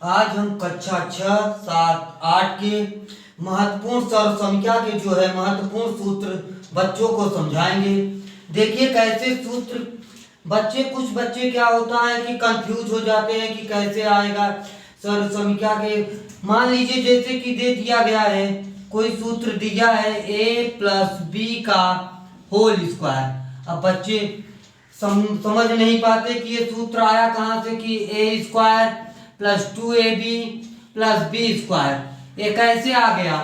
आज हम कक्षा 6, 7, 8 के महत्वपूर्ण सर्वसंख्या के जो है महत्वपूर्ण सूत्र बच्चों को समझाएंगे। देखिए कैसे सूत्र कुछ बच्चे क्या होता है कि कंफ्यूज हो जाते हैं कि कैसे आएगा सर्वसंख्या के। मान लीजिए जैसे कि दे दिया गया है, कोई सूत्र दिया है a+b का होल स्क्वायर। अब बच्चे समझ नहीं पाते कि ये सूत्र आया कहाँ से कि a² + 2ab + b², ये कैसे आ गया,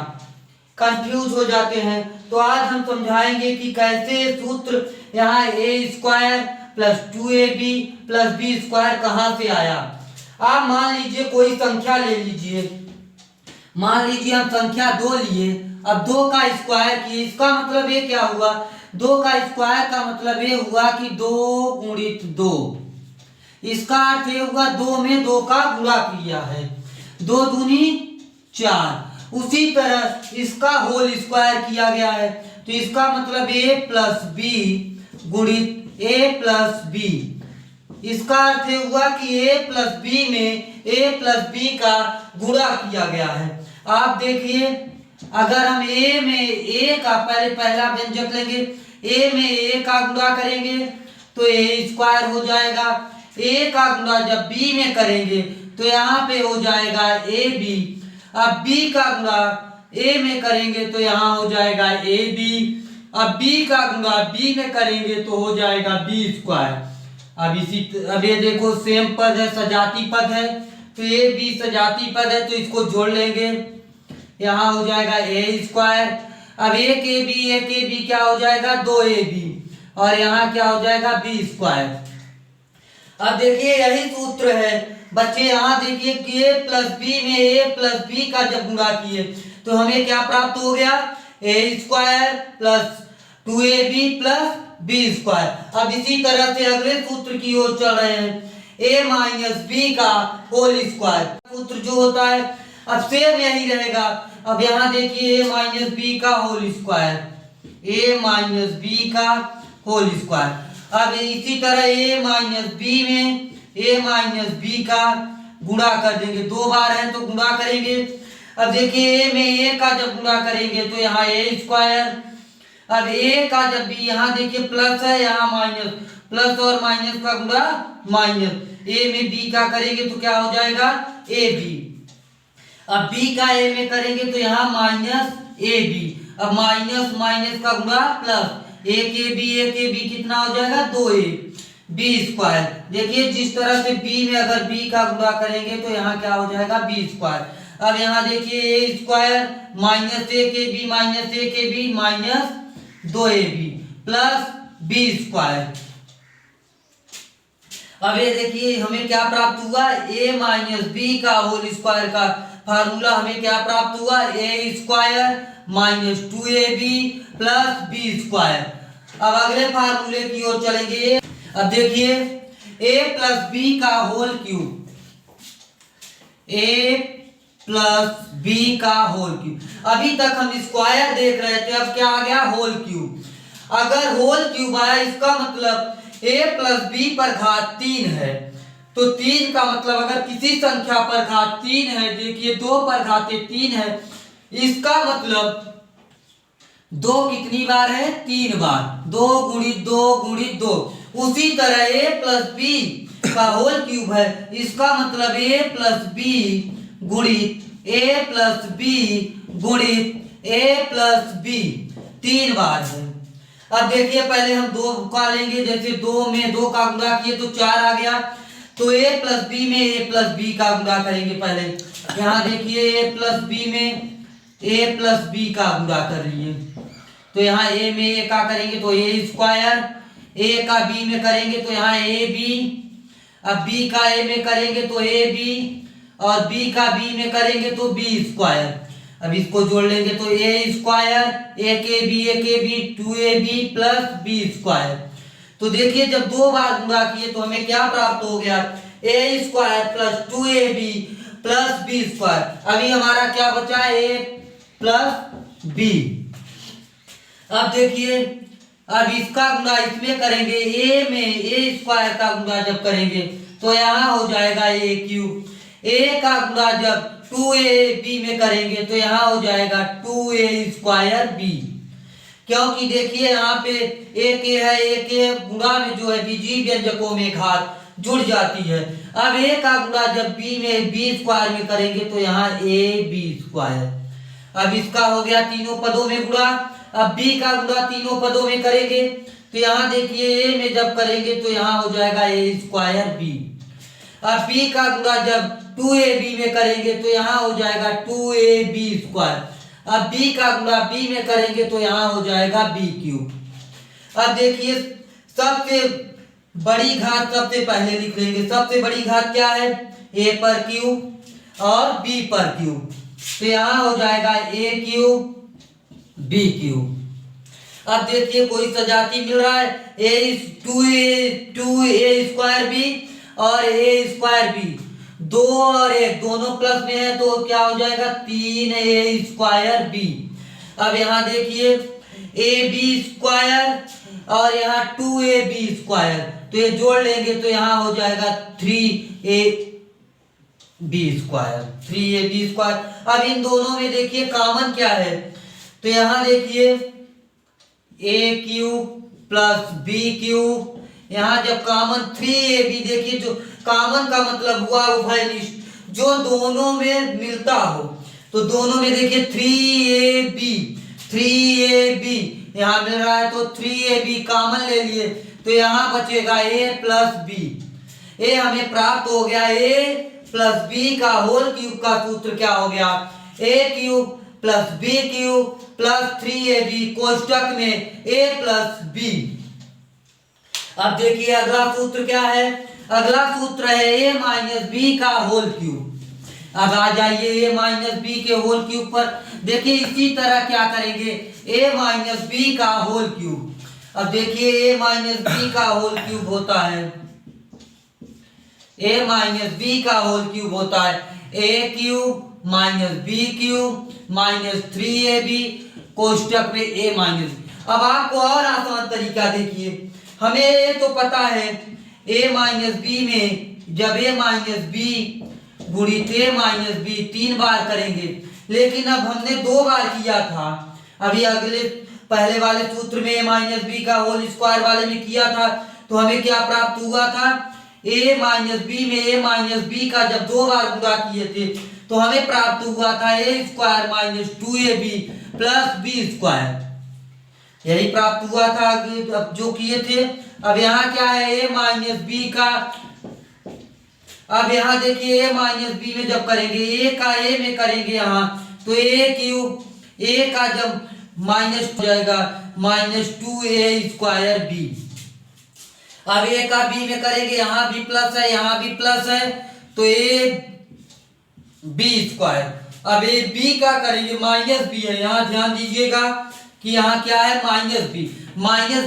कंफ्यूज हो जाते हैं। तो आज हम समझाएंगे कि कैसे सूत्र यहाँ a² + 2ab + b² कहाँ से आया। आप मान लीजिए कोई संख्या ले लीजिए, मान लीजिए हम संख्या 2 लिए। अब 2 का स्क्वायर किए, इसका मतलब ये क्या हुआ, 2 का स्क्वायर का मतलब ये हुआ कि 2 × 2। इसका अर्थ ये हुआ 2 में 2 का गुणा किया है, 2 दूनी 4। उसी तरह इसका होल स्क्वायर किया गया है, तो इसका मतलब a+b × a+b। इसका अर्थ ये हुआ कि a+b में a+b का गुणा किया गया है। आप देखिए अगर हम a में a का पहला व्यंजक लेंगे, a में a का गुणा करेंगे तो a² हो जाएगा। a का गुणा जब b में करेंगे तो यहाँ पे हो जाएगा ab। अब b का गुणा a में करेंगे तो यहाँ हो जाएगा ab। अब b का गुणा b में करेंगे तो हो जाएगा b²। अब ये देखो सेम पद है, सजाती पद है, तो ये b सजाती पद है तो इसको जोड़ लेंगे, यहाँ हो जाएगा a²। अब एक ab क्या हो जाएगा 2ab, और यहाँ क्या हो जाएगा b²। अब देखिए यही सूत्र है बच्चे, यहाँ देखिए कि a+b में a+b का जब गुणा किए तो हमें क्या प्राप्त हो गया, a² + 2ab + b²। अब इसी तरह से अगले सूत्र की ओर चल रहे हैं, a - b का होल स्क्वायर सूत्र जो होता है अब सेम यही रहेगा। अब यहाँ देखिए a - b का होल स्क्वायर, a - b का होल स्क्वायर। अब इसी तरह a - b में a - b का गुणा कर देंगे, 2 बार है तो गुणा करेंगे। अब देखिए a में a का जब गुणा करेंगे तो यहाँ a²। अब a का जब भी यहाँ देखिए प्लस है, यहाँ माइनस, प्लस और माइनस का गुणा माइनस, a में b का करेंगे तो क्या हो जाएगा ab। अब b का a में करेंगे तो यहाँ -ab। अब माइनस माइनस का गुणा प्लस, एक ab कितना हो जाएगा 2a b²। देखिए जिस तरह से b में अगर b का गुणा करेंगे तो यहाँ क्या हो जाएगा b²। अब यहाँ देखिए a² -1ab -2ab plus b²। अब ये देखिए हमें क्या प्राप्त हुआ, a - b का होल स्क्वायर का फार्मूला हमें क्या प्राप्त हुआ, a² - 2ab + b²। अब अगले फार्मूले की ओर चलेंगे। अब देखिए a+b का होल क्यूब, a+b का होल क्यूब। अभी तक हम स्क्वायर देख रहे थे, अब क्या आ गया होल क्यूब। अगर होल क्यूब आया इसका मतलब a+b पर घात 3 है, तो 3 का मतलब अगर किसी संख्या पर घात 3 है, देखिए 2 पर घात 3 है, इसका मतलब 2 कितनी बार है 3 बार, 2 × 2 × 2। उसी तरह a+b का होल क्यूब है, इसका मतलब a+b × a+b 3 बार है। अब देखिए पहले हम 2 का लेंगे, जैसे 2 में 2 का गुणा किए तो 4 आ गया, तो a+b में a+b का गुणा करेंगे। पहले यहाँ देखिए a+b में a+b का गुणा कर लिए, तो यहाँ a में a का करेंगे तो a², a का b में करेंगे तो यहाँ ab। अब b का a में करेंगे तो ab, और b का b में करेंगे तो b²। अब इसको जोड़ लेंगे तो a², एक ab 2ab + b²। तो देखिए जब 2 बार गुणा किए तो हमें क्या प्राप्त हो गया, a² + 2ab + b²। अभी हमारा क्या बचा a + b। अब देखिए अब इसका गुणा इसमें करेंगे, a में a² का गुणा जब करेंगे तो यहाँ हो जाएगा a3। ए का गुणा जब 2ab में करेंगे तो यहाँ हो जाएगा 2a²b, क्योंकि देखिए यहाँ पे एक ए है, एक ए गुणा में जो है बीजीय व्यंजकों में घात जुड़ जाती है। अब ए का गुणा जब बी में b² में करेंगे तो यहाँ ab²। अब इसका हो गया तीनों पदों में गुणा। अब b का गुणा तीनों पदों में करेंगे तो यहाँ देखिए a में जब करेंगे तो यहाँ हो जाएगा a²b। अब b का गुणा जब 2ab में करेंगे तो यहाँ हो जाएगा 2ab²। अब b का गुणा b में करेंगे तो यहाँ हो जाएगा b³। अब देखिए सबसे बड़ी घात सबसे पहले लिख लेंगे। सबसे बड़ी घात क्या है? a पर q और b पर q, तो यहाँ हो जाएगा a³ b³। अब देखिए कोई सजाती मिल रहा है, a²b और a²b, 2 और 1 दोनों प्लस में है तो क्या हो जाएगा 3a²b। अब यहाँ देखिए ab² और यहाँ 2ab², तो ये जोड़ लेंगे तो यहाँ हो जाएगा 3ab²। अब इन दोनों में देखिए कॉमन क्या है, तो यहाँ देखिए a³ प्लस b³, यहाँ जब कॉमन 3ab, देखिए जो कॉमन का मतलब हुआ उभयनिष्ठ, जो दोनों में मिलता हो, तो दोनों में देखिए 3ab यहाँ मिल रहा है तो 3ab कॉमन ले लिए तो यहाँ बचेगा a प्लस b। ए हमें प्राप्त हो गया a प्लस b का होल क्यूब का सूत्र क्या हो गया, a³ plus b³ plus 3ab कोष्टक में a प्लस b। अब देखिए अगला सूत्र क्या है, अगला सूत्र है a माइनस b का होल क्यूब। अब आ जाइए a माइनस b के होल क्यूब पर। देखिए इसी तरह क्या करेंगे, a माइनस b का होल क्यूब। अब देखिए a माइनस b का होल क्यूब होता है, a माइनस b का होल क्यूब होता है a³ minus b³ minus 3ab कोष्टक में a माइनस। अब आपको और आसान तरीका देखिए, हमें ये तो पता है a माइनस b में जब a माइनस b गुणित a माइनस b 3 बार करेंगे, लेकिन अब हमने 2 बार किया था। अभी अगले पहले वाले सूत्र में a माइनस b का होल स्क्वायर वाले में किया था तो हमें क्या प्राप्त हुआ था, a माइनस b में a माइनस b का जब 2 बार गुणा किए थे तो हमें प्राप्त हुआ था a² minus 2ab plus b², यही प्राप्त हुआ था अब जो किए थे। अब यहाँ क्या है a माइनस b का, अब यहाँ देखिए a माइनस b में जब करेंगे a का a में करेंगे यहाँ तो a³ a का जब माइनस हो जाएगा माइनस 2a²b। अब a का b में करेंगे, यहाँ भी प्लस है यहाँ भी प्लस है तो ab²। अब a b का करेंगे माइनस b है, यहाँ ध्यान दीजिएगा कि यहाँ क्या है माइनस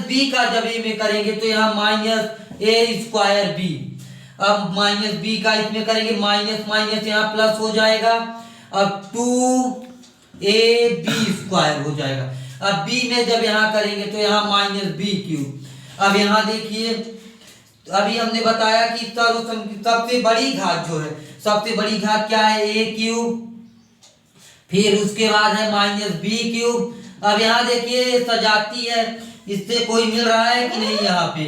b का जब a में करेंगे तो यहाँ माइनस a²b। अब माइनस b का इसमें करेंगे माइनस माइनस यहाँ प्लस हो जाएगा, अब 2ab² हो जाएगा। अब b में जब यहाँ करेंगे तो यहाँ माइनस b³। अब यहाँ देखिए अभी हमने बताया कि सबसे बड़ी घात जो है, सबसे बड़ी घात क्या है a³, फिर उसके बाद है माइनस b³। अब यहाँ देखिए सजाती है, इससे कोई मिल रहा है कि नहीं यहाँ पे,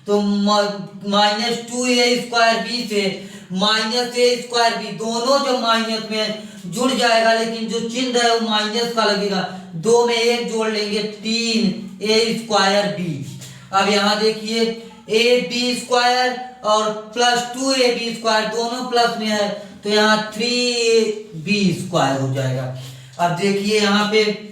तो माइनस 2a²b से माइनस a²b दोनों जो माइनस में जुड़ जाएगा, लेकिन जो चिन्ह है वो माइनस का लगेगा, 2 में 1 जोड़ लेंगे 3a²b। अब यहाँ देखिए ab² और प्लस 2ab² दोनों प्लस में है तो यहाँ 3b² हो जाएगा। अब देखिए यहाँ पे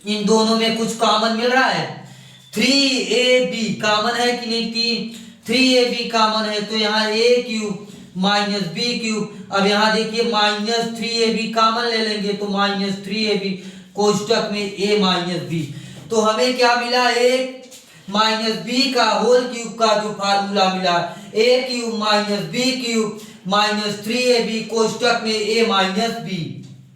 इन दोनों में कुछ कॉमन मिल रहा है, 3ab कॉमन है कि नहीं, 3ab कॉमन है तो यहाँ a³ माइनस b³। अब यहाँ देखिए माइनस 3ab कॉमन ले लेंगे तो माइनस 3ab कोष्टक में a माइनस b। तो हमें क्या मिला, a माइनस b का होल क्यूब का जो फार्मूला मिला, a³ minus b³ minus 3ab कोष्टक में a माइनस b।